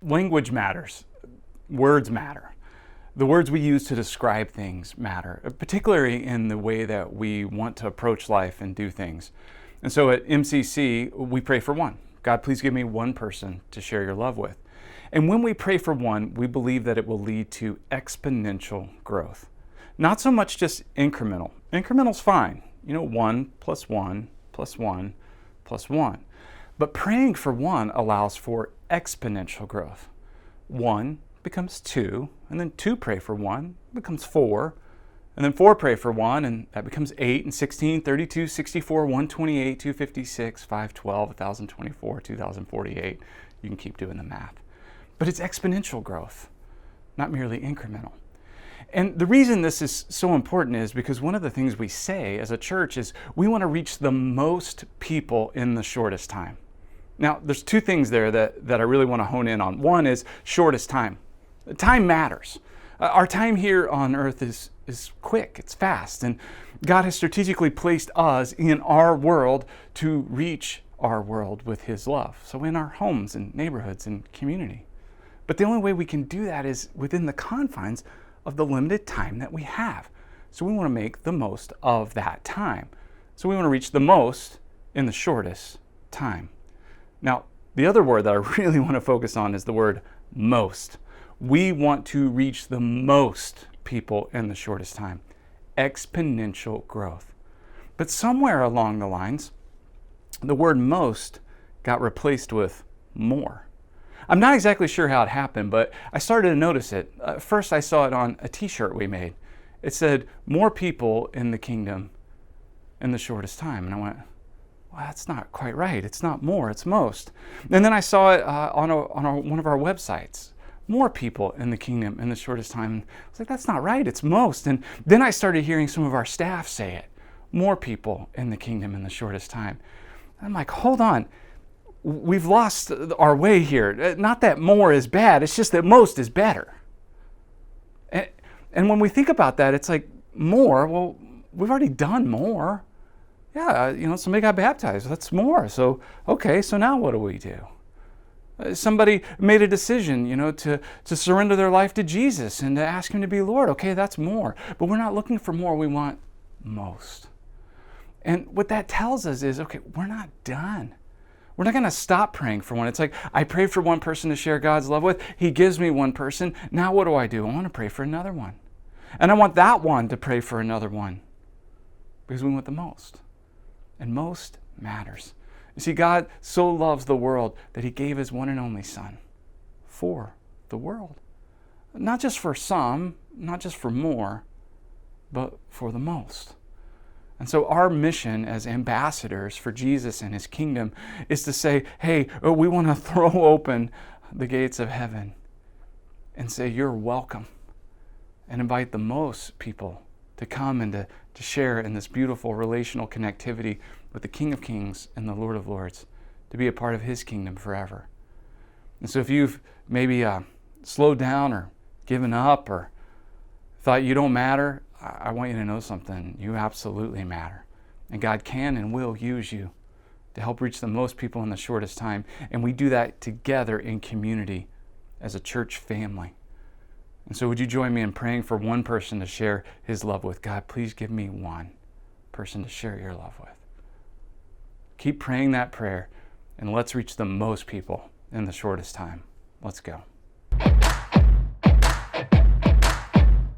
Language matters. Words matter. The words we use to describe things matter, particularly in the way that we want to approach life and do things. And so at MCC, we pray for one. God, please give me one person to share your love with. And when we pray for one, we believe that it will lead to exponential growth. Not so much just incremental. Incremental's fine. 1 plus 1 plus 1 plus 1. But praying for one allows for exponential growth. 1 becomes 2, and then 2 pray for 1 becomes 4, and then 4 pray for 1, and that becomes 8 and 16, 32, 64, 128, 256, 512, 1024, 2048. You can keep doing the math. But it's exponential growth, not merely incremental. And the reason this is so important is because one of the things we say as a church is we want to reach the most people in the shortest time. Now, there's two things there that I really want to hone in on. One is shortest time. Time matters. Our time here on earth is quick, it's fast, and God has strategically placed us in our world to reach our world with His love. So in our homes and neighborhoods and community. But the only way we can do that is within the confines of the limited time that we have. So we want to make the most of that time. So we want to reach the most in the shortest time. Now, the other word that I really want to focus on is the word most. We want to reach the most people in the shortest time. Exponential growth. But somewhere along the lines, the word most got replaced with more. I'm not exactly sure how it happened, but I started to notice it. First, I saw it on a t-shirt we made. It said, more people in the kingdom in the shortest time. And I went, well, that's not quite right. It's not more, it's most. And then I saw it on one of our websites. More people in the kingdom in the shortest time. I was like, that's not right, it's most. And then I started hearing some of our staff say it. More people in the kingdom in the shortest time. And I'm like, hold on. We've lost our way here. Not that more is bad, it's just that most is better. And when we think about that, it's like more, well, we've already done more. Yeah, somebody got baptized, that's more. So, okay, so now what do we do? Somebody made a decision, to surrender their life to Jesus and to ask Him to be Lord. Okay, that's more. But we're not looking for more, we want most. And what that tells us is, okay, we're not done. We're not going to stop praying for one. It's like, I prayed for one person to share God's love with. He gives me one person. Now what do? I want to pray for another one. And I want that one to pray for another one. Because we want the most. And most matters. You see, God so loves the world that He gave His one and only Son for the world. Not just for some, not just for more, but for the most. And so our mission as ambassadors for Jesus and His kingdom is to say, hey, we want to throw open the gates of heaven and say, you're welcome. And invite the most people to come and to share in this beautiful relational connectivity with the King of Kings and the Lord of Lords, to be a part of His kingdom forever. And so if you've maybe slowed down or given up or thought you don't matter, I want you to know something. You absolutely matter. And God can and will use you to help reach the most people in the shortest time. And we do that together in community as a church family. And so would you join me in praying for one person to share his love with? God, please give me one person to share your love with. Keep praying that prayer, and let's reach the most people in the shortest time. Let's go.